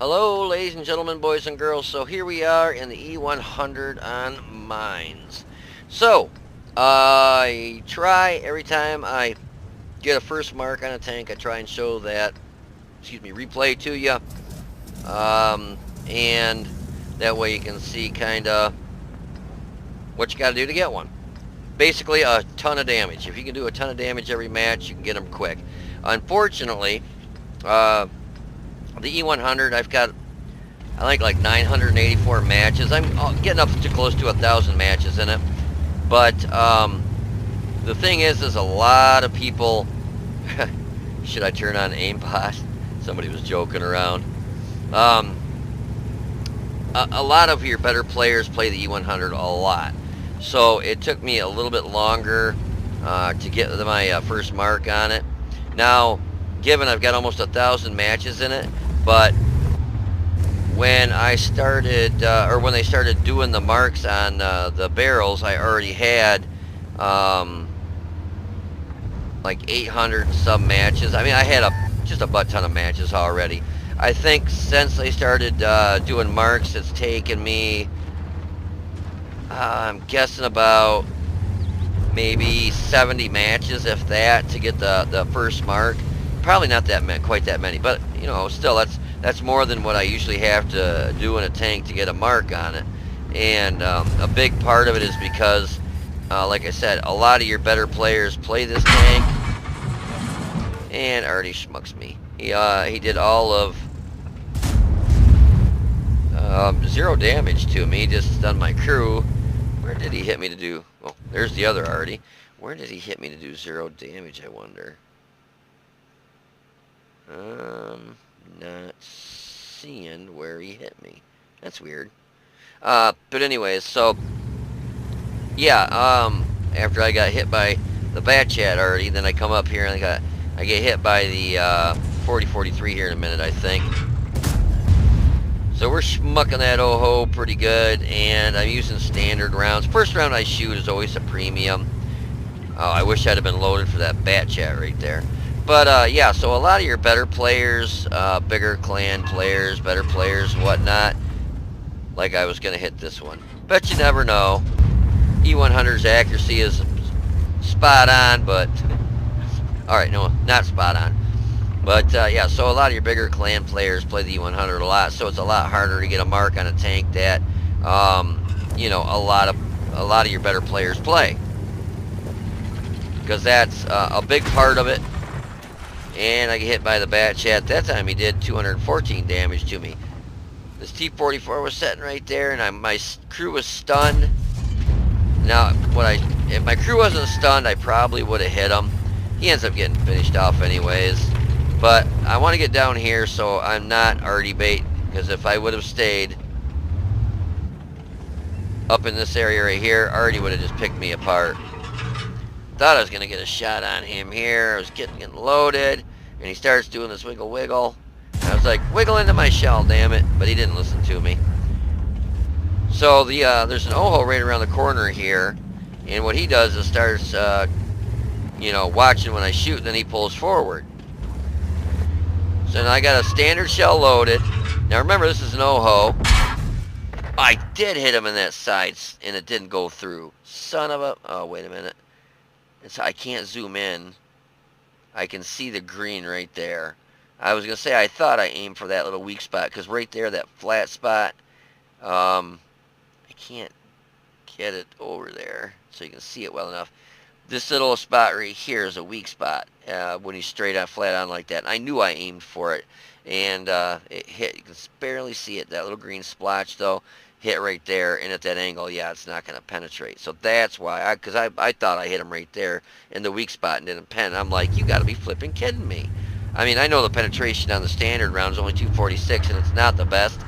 Hello, ladies and gentlemen, boys and girls. So here we are in the E-100 on mines. So, I try every time I get a first mark on a tank, I try and show that, replay to you. And that way you can see kind of what you got to do to get one. Basically, a ton of damage. If you can do a ton of damage every match, you can get them quick. Unfortunately, the E-100, I think like 984 matches. I'm getting up to close to 1,000 matches in it. But the thing is a lot of people. Should I turn on aimbot? Somebody was joking around. A lot of your better players play the E-100 a lot. So it took me a little bit longer to get my first mark on it. Now, given I've got almost 1,000 matches in it, but when I started, or when they started doing the marks on the barrels, I already had like 800 some matches. I mean, I had just a butt ton of matches already. I think since they started doing marks, it's taken me, I'm guessing about maybe 70 matches, if that, to get the first mark. Probably not quite that many, but you know, still that's more than what I usually have to do in a tank to get a mark on it. And a big part of it is because, like I said, a lot of your better players play this tank. And already schmucks me. He did all of 0 damage to me, just stunned my crew. Where did he hit me to do? Oh, there's the other already. Where did he hit me to do 0 damage, I wonder? Not seeing where he hit me. That's weird. But anyways, so yeah, after I got hit by the bat chat already, then I come up here and I get hit by the 4043 here in a minute, I think. So we're schmucking that oh-ho pretty good, and I'm using standard rounds. First round I shoot is always a premium. Oh, I wish I'd have been loaded for that bat chat right there. But yeah, so a lot of your better players, bigger clan players, better players, whatnot, like I was going to hit this one. Bet you never know. E-100's accuracy is spot on, but... Alright, no, not spot on. But yeah, so a lot of your bigger clan players play the E-100 a lot, so it's a lot harder to get a mark on a tank that, you know, a lot of your better players play. Because that's a big part of it. And I get hit by the bat chat. That time he did 214 damage to me. This T-44 was sitting right there, and my crew was stunned. Now, if my crew wasn't stunned, I probably would have hit him. He ends up getting finished off anyways. But I want to get down here so I'm not arty bait, because if I would have stayed up in this area right here, Artie would have just picked me apart. Thought I was going to get a shot on him here. I was getting loaded, and he starts doing this wiggle wiggle. I was like, wiggle into my shell, damn it. But he didn't listen to me. So there's an oho right around the corner here, and what he does is starts, you know, watching when I shoot, and then he pulls forward. So now I got a standard shell loaded. Now remember, this is an oho. I did hit him in that side, and it didn't go through. Son of a... Oh, wait a minute. I can't zoom in. I can see the green right there. I was going to say I thought I aimed for that little weak spot, because right there, that flat spot, I can't get it over there so you can see it well enough. This little spot right here is a weak spot when he's straight on, flat on like that. And I knew I aimed for it, and it hit. You can barely see it. That little green splotch, though, hit right there. And at that angle, yeah, it's not going to penetrate. So that's why, because I thought I hit him right there in the weak spot and didn't pen. I'm like, you got to be flipping kidding me. I mean, I know the penetration on the standard round is only 246, and it's not the best.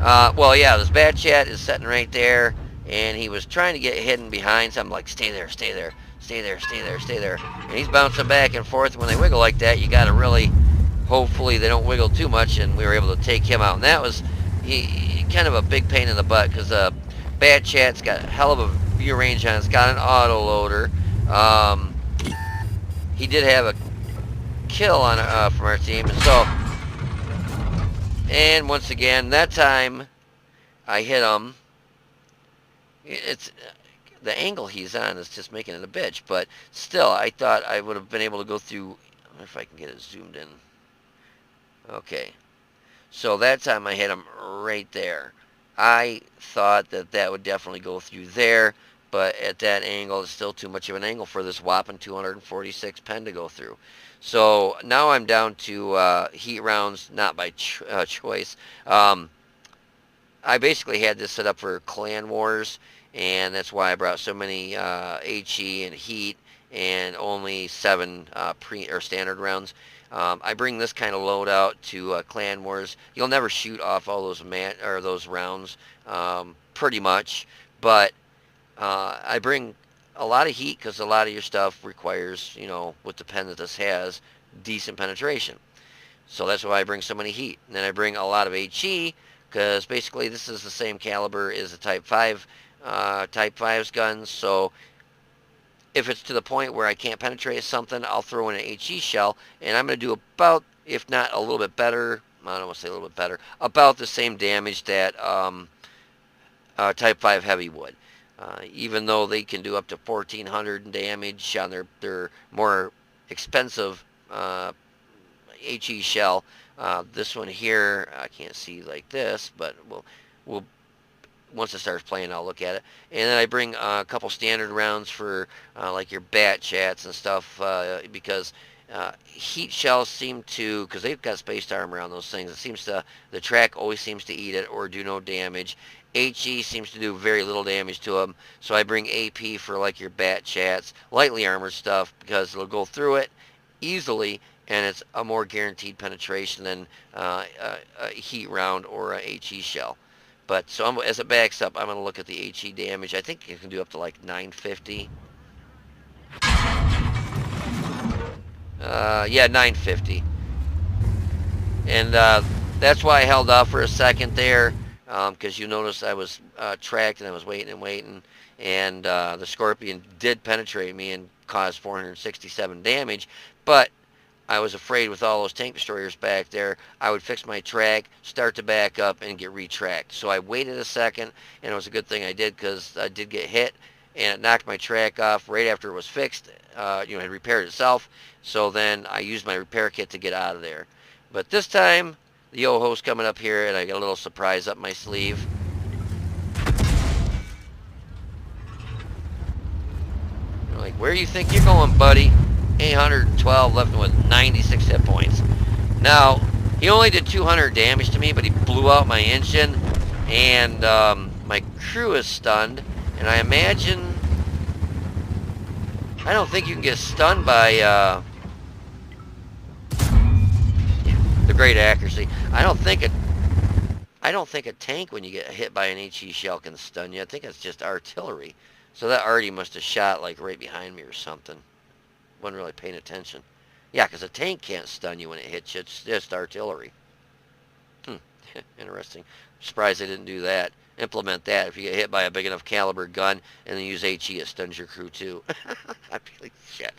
Well, yeah, this bad chat is sitting right there, and he was trying to get hidden behind, so I'm like, stay there, stay there. Stay there, stay there, stay there. And he's bouncing back and forth. When they wiggle like that, you got to really, hopefully they don't wiggle too much, and we were able to take him out. And that was kind of a big pain in the butt, because Bad Chat's got a hell of a view range on it. It's got an auto loader. He did have a kill on from our team, and so And once again, that time I hit him. It's the angle he's on is just making it a bitch, but still, I thought I would have been able to go through. I wonder if I can get it zoomed in. Okay, so that time I hit him right there. I thought that that would definitely go through there, but at that angle, it's still too much of an angle for this whopping 246 pen to go through. So now I'm down to heat rounds, not by choice. I basically had this set up for Clan Wars, and that's why I brought so many HE and heat and only 7 pre or standard rounds. I bring this kind of load out to Clan Wars. You'll never shoot off all those those rounds, pretty much, but I bring a lot of heat because a lot of your stuff requires, with the pen that this has, decent penetration. So that's why I bring so many heat. And then I bring a lot of HE because basically this is the same caliber as the Type 5 Type 5's guns. So if it's to the point where I can't penetrate something, I'll throw in an HE shell, and I'm going to do about, if not a little bit better, I don't want to say a little bit better, about the same damage that Type 5 Heavy would. Even though they can do up to 1,400 damage on their more expensive HE shell. This one here, I can't see like this, but we'll once it starts playing, I'll look at it. And then I bring a couple standard rounds for like your bat chats and stuff because heat shells seem to, because they've got spaced armor on those things, the track always seems to eat it or do no damage. HE seems to do very little damage to them, so I bring AP for like your bat chats, lightly armored stuff, because it'll go through it easily, and it's a more guaranteed penetration than a heat round or a HE shell. But so as it backs up, I'm going to look at the HE damage. I think it can do up to like 950. Yeah, 950. And that's why I held off for a second there, because you notice I was tracked and I was waiting and waiting. And the Scorpion did penetrate me and cause 467 damage. But I was afraid with all those tank destroyers back there, I would fix my track, start to back up, and get retracked. So I waited a second, and it was a good thing I did because I did get hit, and it knocked my track off right after it was fixed. It had repaired itself. So then I used my repair kit to get out of there. But this time, the Yoho's coming up here, and I got a little surprise up my sleeve. You're like, where do you think you're going, buddy? 812 left with 96 hit points. Now, he only did 200 damage to me, but he blew out my engine, and my crew is stunned, and I imagine, I don't think you can get stunned by the great accuracy. I don't think a tank, when you get hit by an HE shell, can stun you. I think it's just artillery. So that Artie must have shot like right behind me or something. Wasn't really paying attention. Yeah, because a tank can't stun you when it hits you. It's just artillery. Interesting. I'm surprised they didn't do that. Implement that. If you get hit by a big enough caliber gun and then use HE, it stuns your crew too. I'd be like, shit.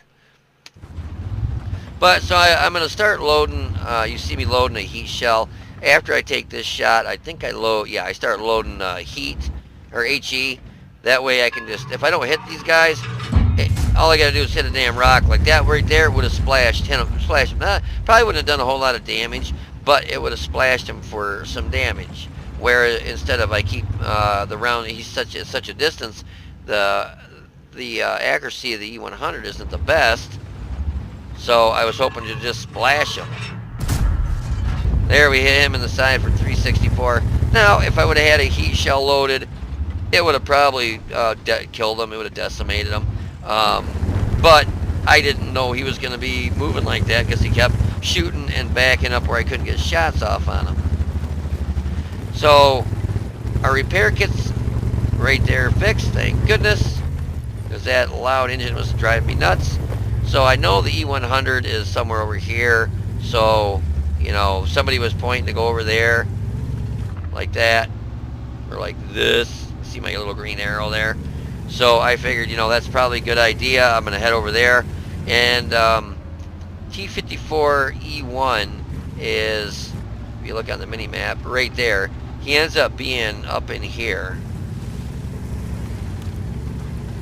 But, so I'm going to start loading. You see me loading a heat shell. After I take this shot, I think I start loading heat, or HE. That way I can just, if I don't hit these guys, all I got to do is hit a damn rock. Like that right there would have splashed him. Probably wouldn't have done a whole lot of damage, but it would have splashed him for some damage. Where instead of I keep the round, he's such a distance, the accuracy of the E-100 isn't the best. So I was hoping to just splash him. There, we hit him in the side for 364. Now, if I would have had a heat shell loaded, it would have probably killed him. It would have decimated him. But I didn't know he was going to be moving like that because he kept shooting and backing up where I couldn't get shots off on him. So our repair kit's right there fixed, thank goodness, because that loud engine was driving me nuts. So I know the E-100 is somewhere over here. So, somebody was pointing to go over there like that or like this. See my little green arrow there? So I figured, that's probably a good idea. I'm going to head over there. And T-54 E1 is if you look on the mini map, right there, he ends up being up in here.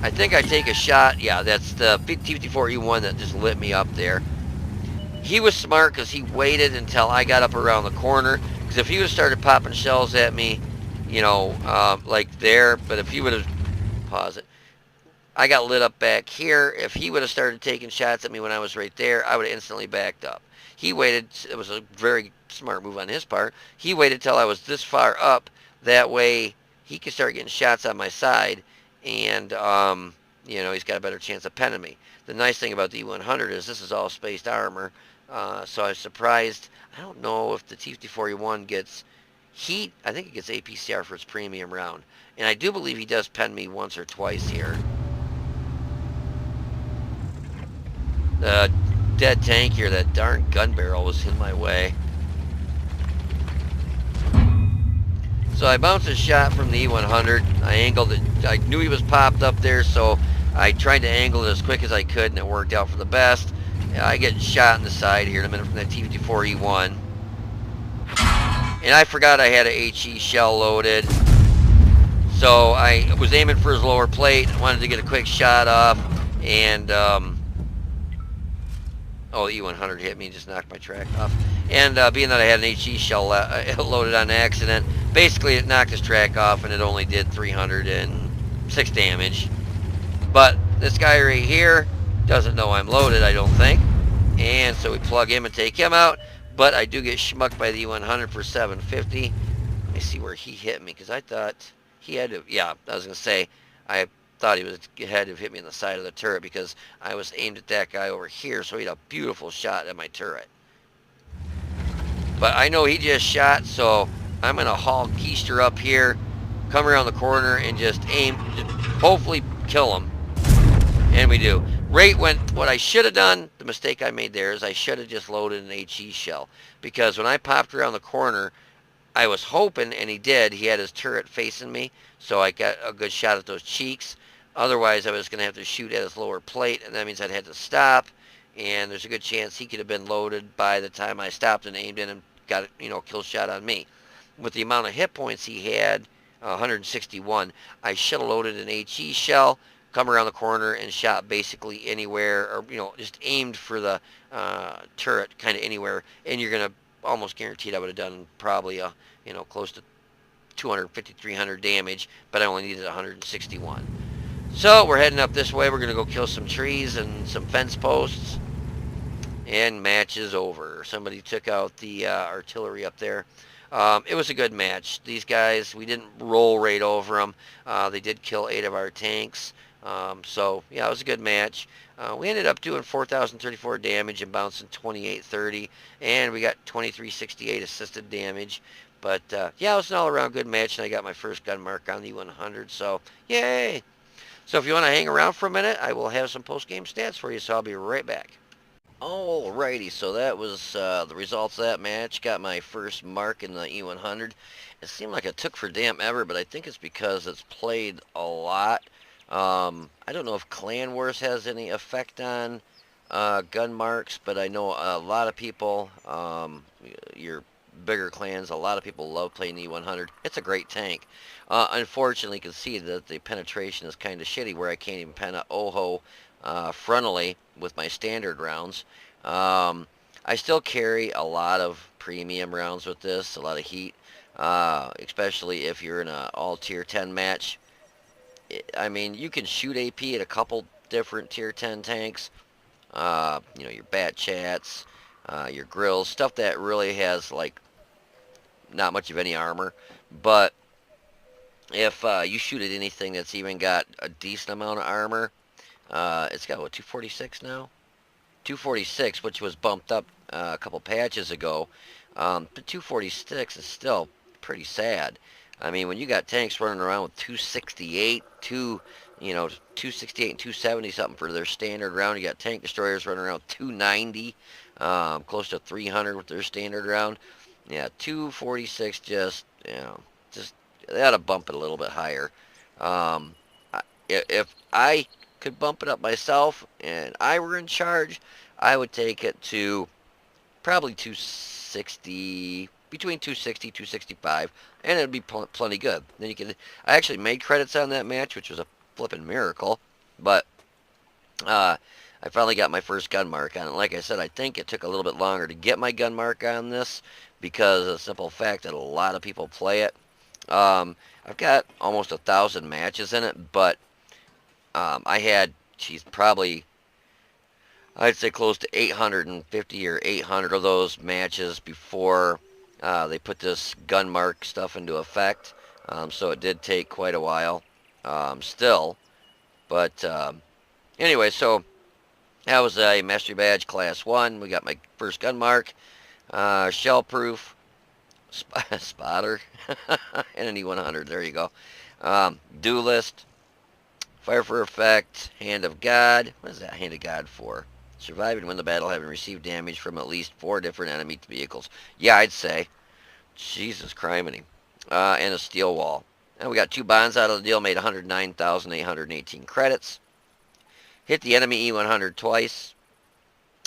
I think I take a shot. Yeah, that's the T-54 E-1 that just lit me up there. He was smart because he waited until I got up around the corner. Because if he would have started popping shells at me, you know, like there, but if he would have, pause it, I got lit up back here. If he would have started taking shots at me when I was right there, I would have instantly backed up. He waited. It was a very smart move on his part. He waited till I was this far up. That way he could start getting shots on my side, and you know, he's got a better chance of penning me. The nice thing about the E-100 is this is all spaced armor, so I was surprised. I don't know if the T-54E1 gets heat. I think it gets APCR for its premium round, and I do believe he does pen me once or twice here. The dead tank here, that darn gun barrel was in my way. So I bounced a shot from the E-100. I angled it. I knew he was popped up there, so I tried to angle it as quick as I could, and it worked out for the best. I get shot in the side here in a minute from that T-54 E-1. And I forgot I had a HE shell loaded. So I was aiming for his lower plate. I wanted to get a quick shot off, and oh, the E-100 hit me and just knocked my track off. And being that I had an HE shell loaded on accident, basically it knocked his track off and it only did 306 damage. But this guy right here doesn't know I'm loaded, I don't think. And so we plug him and take him out. But I do get schmucked by the E-100 for 750. Let me see where he hit me, because I thought he had to, yeah, I was going to say, I thought he had to hit me in the side of the turret because I was aimed at that guy over here, so he had a beautiful shot at my turret. But I know he just shot, so I'm going to haul Keister up here, come around the corner, and just aim, just hopefully kill him. And we do. Right when, what I should have done, the mistake I made there is I should have just loaded an HE shell. Because when I popped around the corner, I was hoping, and he did, he had his turret facing me, so I got a good shot at those cheeks. Otherwise, I was going to have to shoot at his lower plate, and that means I'd had to stop, and there's a good chance he could have been loaded by the time I stopped and aimed in and got, you know, a kill shot on me. With the amount of hit points he had, 161, I should have loaded an HE shell, come around the corner, and shot basically anywhere, or, you know, just aimed for the turret kind of anywhere, and you're going to almost guaranteed I would have done probably a, you know, close to 250, 300 damage, but I only needed 161. So we're heading up this way. We're going to go kill some trees and some fence posts, and match is over. Somebody took out the artillery up there. It was a good match. These guys, we didn't roll right over them. They did kill 8 of our tanks. So yeah, it was a good match. We ended up doing 4,034 damage and bouncing 2830, and we got 2368 assisted damage. But yeah, it was an all-around good match, and I got my first gun mark on the E-100, so yay! So if you want to hang around for a minute, I will have some post-game stats for you, so I'll be right back. Alrighty, so that was the results of that match. Got my first mark in the E-100. It seemed like it took for damn ever, but I think it's because it's played a lot. I don't know if Clan Wars has any effect on gun marks, but I know a lot of people, your bigger clans, a lot of people love playing the E-100. It's a great tank. Unfortunately, you can see that the penetration is kind of shitty, where I can't even pen a OHO frontally with my standard rounds. I still carry a lot of premium rounds with this, a lot of heat, especially if you're in an all tier 10 match. I mean, you can shoot AP at a couple different tier 10 tanks. You know, your Bat Chats, your Grills, stuff that really has, like, not much of any armor. But if you shoot at anything that's even got a decent amount of armor, it's got, what, 246 now? 246, which was bumped up a couple patches ago. But 246 is still pretty sad. I mean, when you got tanks running around with 268, 268 and 270 something for their standard round, you got tank destroyers running around 290, close to 300 with their standard round. Yeah, 246 just, you know, just, they ought to bump it a little bit higher. If I could bump it up myself and I were in charge, I would take it to probably 260, between 260, 265, and it'd be plenty good. Then you could. I actually made credits on that match, which was a flippin' miracle, but I finally got my first gun mark on it. Like I said, I think it took a little bit longer to get my gun mark on this because of the simple fact that a lot of people play it. I've got almost 1,000 matches in it, but I had, geez, probably, I'd say close to 850 or 800 of those matches before they put this gun mark stuff into effect. So it did take quite a while still. But anyway, so that was a Mastery Badge Class 1. We got my first gun mark. Shell-proof. Spotter. And an E-100. There you go. Duelist. Fire for effect. Hand of God. What is that Hand of God for? Survive and win the battle having received damage from at least 4 different enemy vehicles. Yeah, I'd say. Jesus criminy. And a steel wall. And we got 2 bonds out of the deal. Made 109,818 credits. Hit the enemy E-100 twice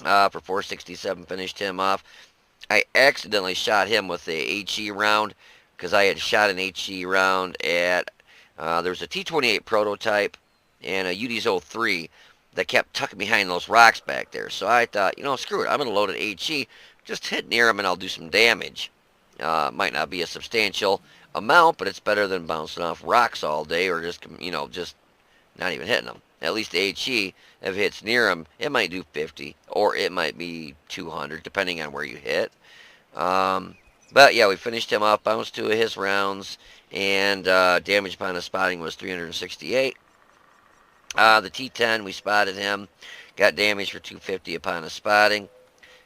for 467. Finished him off. I accidentally shot him with a HE round because I had shot an HE round at, there was a T-28 prototype and a UDS-03 that kept tucking behind those rocks back there. So I thought, you know, screw it. I'm going to load an HE. Just hit near him and I'll do some damage. Might not be a substantial amount, but it's better than bouncing off rocks all day or just, you know, just not even hitting them. At least the HE, if it hits near him, it might do 50, or it might be 200, depending on where you hit. But yeah, we finished him off, bounced 2 of his rounds, and damage upon his spotting was 368. The T-10, we spotted him, got damage for 250 upon his spotting.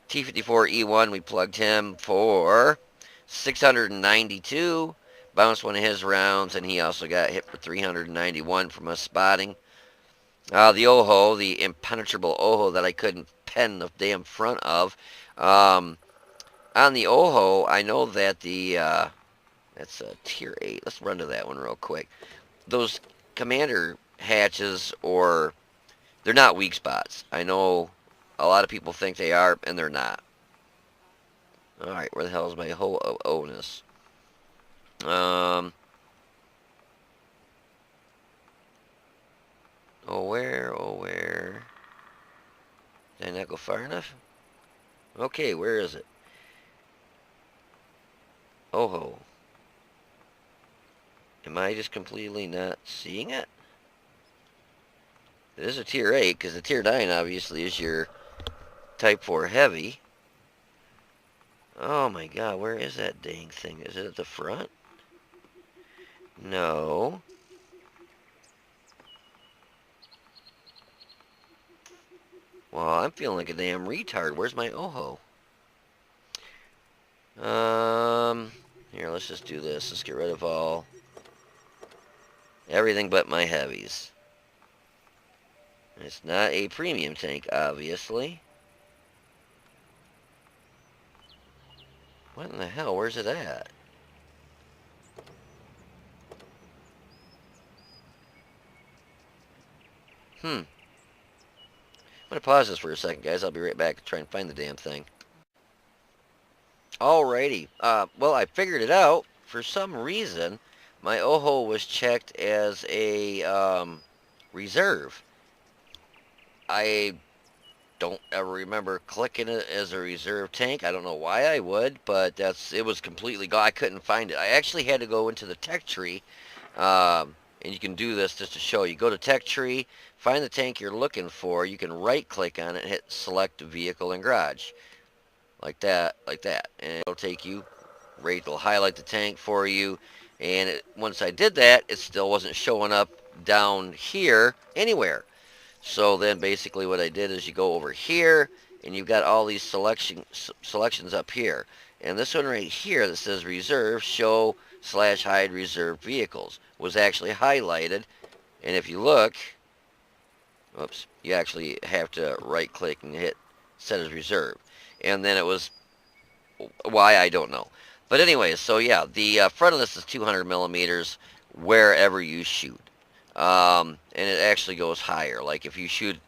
T-54 E-1, we plugged him for 692. Bounced 1 of his rounds, and he also got hit for 391 from a spotting. The Oho, the impenetrable Oho that I couldn't pen the damn front of. On the Oho, I know that that's a tier 8. Let's run to that one real quick. Those commander hatches, they're not weak spots. I know a lot of people think they are, and they're not. Alright, where the hell is my Ho-O-ness? where? Did I not go far enough? Okay, where is it? Oh. Am I just completely not seeing it? It is a tier 8, because the tier 9 obviously is your Type 4 heavy. Oh my god, where is that dang thing? Is it at the front? No. Well, I'm feeling like a damn retard. Where's my Oho? Here, let's just do this. Let's get rid of everything but my heavies. It's not a premium tank, obviously. What in the hell? Where's it at? I'm going to pause this for a second, guys. I'll be right back to try and find the damn thing. Alrighty. Well, I figured it out. For some reason, my Oho was checked as a reserve. I don't ever remember clicking it as a reserve tank. I don't know why I would, but it was completely gone. I couldn't find it. I actually had to go into the tech tree, and you can do this just to show you. Go to tech tree, find the tank you're looking for. You can right click on it and hit select vehicle and garage. Like that. And it'll take you right, it'll highlight the tank for you. And once I did that, it still wasn't showing up down here anywhere. So then basically what I did is you go over here and you've got all these selections up here. And this one right here that says reserve, show / hide reserve vehicles was actually highlighted. And if you look, oops, you actually have to right click and hit set as reserve. And then it was, why, I don't know. But anyways, so yeah, the front of this is 200 millimeters wherever you shoot. And it actually goes higher. Like if you shoot,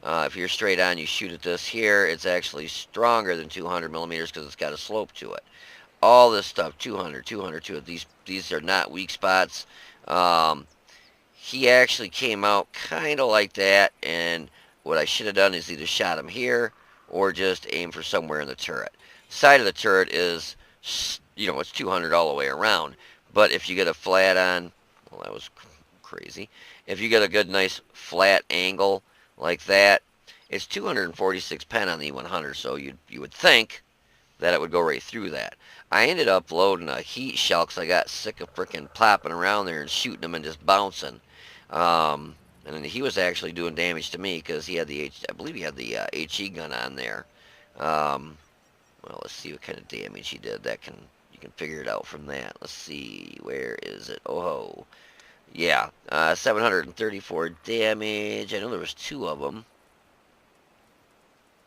if you're straight on, you shoot at this here, it's actually stronger than 200 millimeters because it's got a slope to it. all this stuff, 200, 200, 200. These are not weak spots. Um, he actually came out kind of like that, and what I should have done is either shot him here or just aim for somewhere in the turret. Side of the turret is, it's 200 all the way around. But if you get a flat on, well, that was crazy. If you get a good, nice flat angle like that, it's 246 pen on the E-100, so you would think that it would go right through that. I ended up loading a heat shell because I got sick of freaking plopping around there and shooting them and just bouncing. And then he was actually doing damage to me because he had I believe he had the HE gun on there. Well, let's see what kind of damage he did. You can figure it out from that. Let's see, where is it? Oh, yeah, 734 damage. I know there was two of them.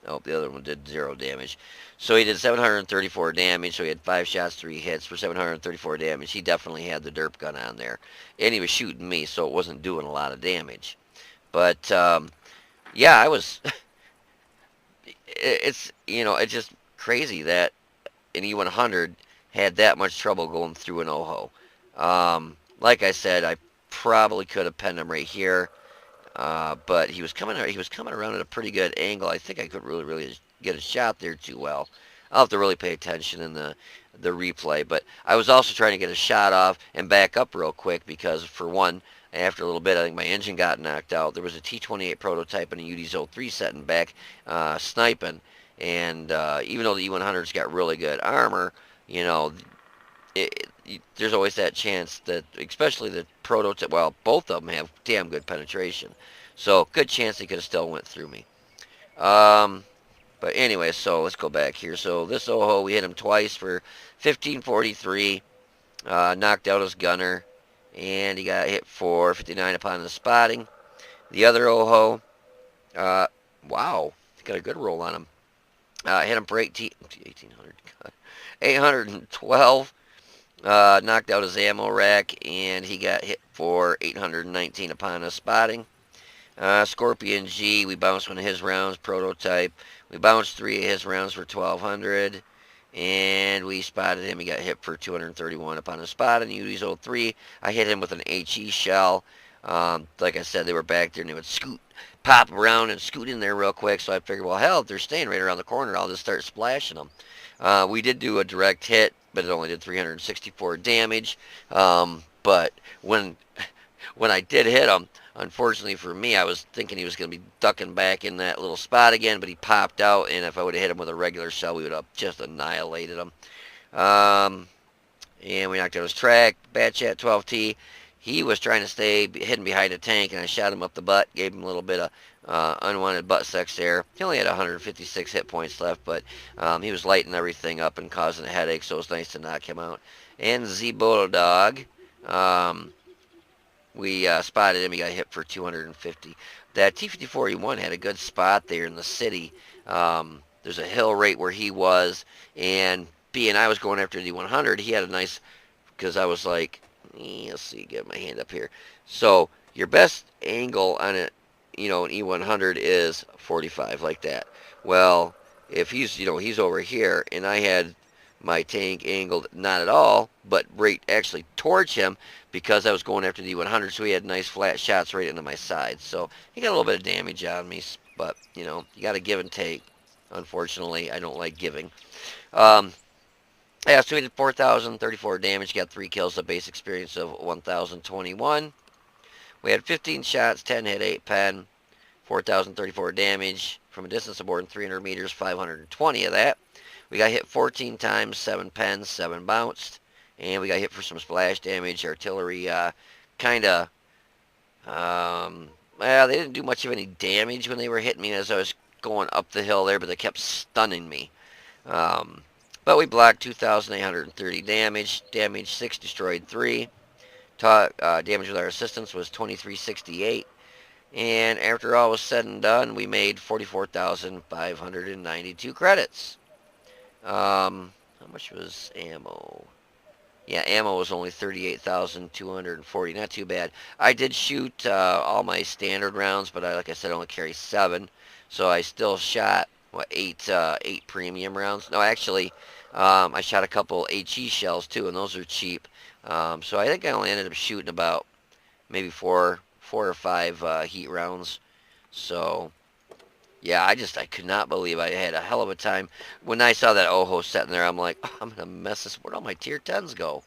Oh, the other one did 0 damage. So he did 734 damage, so he had 5 shots, 3 hits for 734 damage. He definitely had the derp gun on there. And he was shooting me, so it wasn't doing a lot of damage. But, yeah, I was... it's just crazy that an E-100 had that much trouble going through an OHO. Like I said, I probably could have penned him right here. But he was coming around at a pretty good angle. I think I could really get a shot there too well. I'll have to really pay attention in the replay. But I was also trying to get a shot off and back up real quick because, for one, after a little bit, I think my engine got knocked out. There was a T-28 prototype and a UD-03 setting back, sniping. And even though the E-100's got really good armor, there's always that chance that, especially the prototype, well, both of them have damn good penetration. So, good chance they could have still went through me. But anyway, so let's go back here. So, this OHO, we hit him twice for 1543. Knocked out his gunner. And he got hit for 59 upon the spotting. The other OHO, wow, he got a good roll on him. Hit him for 1800, 812. Knocked out his ammo rack, and he got hit for 819 upon a spotting. Scorpion G, we bounced one of his rounds, prototype. We bounced 3 of his rounds for 1200, and we spotted him. He got hit for 231 upon a spot. And UD's 03, I hit him with an HE shell. Like I said, they were back there, and they would pop around and scoot in there real quick, so I figured, well, hell, if they're staying right around the corner, I'll just start splashing them. We did do a direct hit, but it only did 364 damage. But when I did hit him, unfortunately for me, I was thinking he was going to be ducking back in that little spot again, but he popped out, and if I would have hit him with a regular shell, we would have just annihilated him. And we knocked out his track. Bad Chat 12T. He was trying to stay hidden behind a tank, and I shot him up the butt, gave him a little bit of unwanted butt sex there. He only had 156 hit points left, but he was lighting everything up and causing a headache, so it was nice to knock him out. And Z-Bulldog, we spotted him. He got hit for 250. That T-54E1 had a good spot there in the city. There's a hill right where he was, and being I was going after the 100, he had a nice, because I was like, let's see, get my hand up here. So your best angle on it, an E-100 is 45 like that. Well, if he's over here, and I had my tank angled not at all, but right actually towards him because I was going after the E-100, so he had nice flat shots right into my side. So he got a little bit of damage on me, but, you got to give and take. Unfortunately, I don't like giving. Yeah, so he did 4,034 damage, got 3 kills, a base experience of 1,021. We had 15 shots, 10 hit, 8 pen, 4,034 damage from a distance of more than 300 meters, 520 of that. We got hit 14 times, 7 pens, 7 bounced, and we got hit for some splash damage. Artillery kind of, well, they didn't do much of any damage when they were hitting me as I was going up the hill there, but they kept stunning me. But we blocked 2,830 damage, damaged 6, destroyed 3. Damage with our assistance was 2368. And after all was said and done, we made 44,592 credits. How much was ammo? Yeah, ammo was only 38,240. Not too bad. I did shoot all my standard rounds, but like I said, I only carry 7. So I still shot, 8 premium rounds. No, actually, I shot a couple HE shells too, and those are cheap. So I think I only ended up shooting about maybe four or five heat rounds. So yeah, I could not believe I had a hell of a time. When I saw that Oho sitting there, I'm like, oh, I'm gonna mess this. Where'd all my tier 10s go?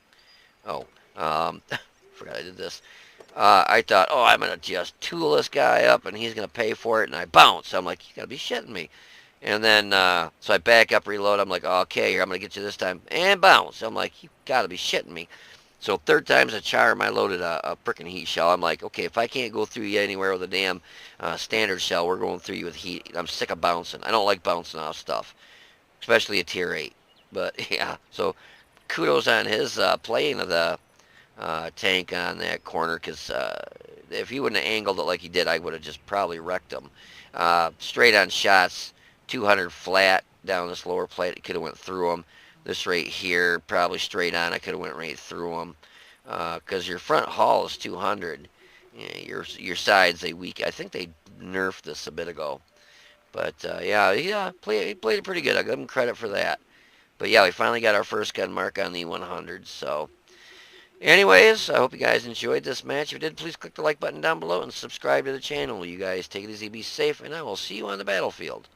Oh, forgot I did this. I thought, oh, I'm gonna just tool this guy up, and he's gonna pay for it, and I bounce. I'm like, you gotta be shitting me. And then, so I back up, reload. I'm like, okay, here, I'm gonna get you this time, and bounce. I'm like, you gotta be shitting me. So third time's a charm. I loaded a frickin' heat shell. I'm like, okay, if I can't go through you anywhere with a damn standard shell, we're going through you with heat. I'm sick of bouncing. I don't like bouncing off stuff, especially a tier 8. But yeah, so kudos on his playing of the tank on that corner, because if he wouldn't have angled it like he did, I would have just probably wrecked him. Straight on shots, 200 flat down this lower plate, it could have went through him. This right here, probably straight on, I could have went right through him. Because your front hull is 200. Yeah, your sides, they weak. I think they nerfed this a bit ago. But yeah, he played it pretty good. I give him credit for that. But yeah, we finally got our first gun mark on the E-100. So anyways, I hope you guys enjoyed this match. If you did, please click the like button down below and subscribe to the channel. You guys take it easy, be safe, and I will see you on the battlefield.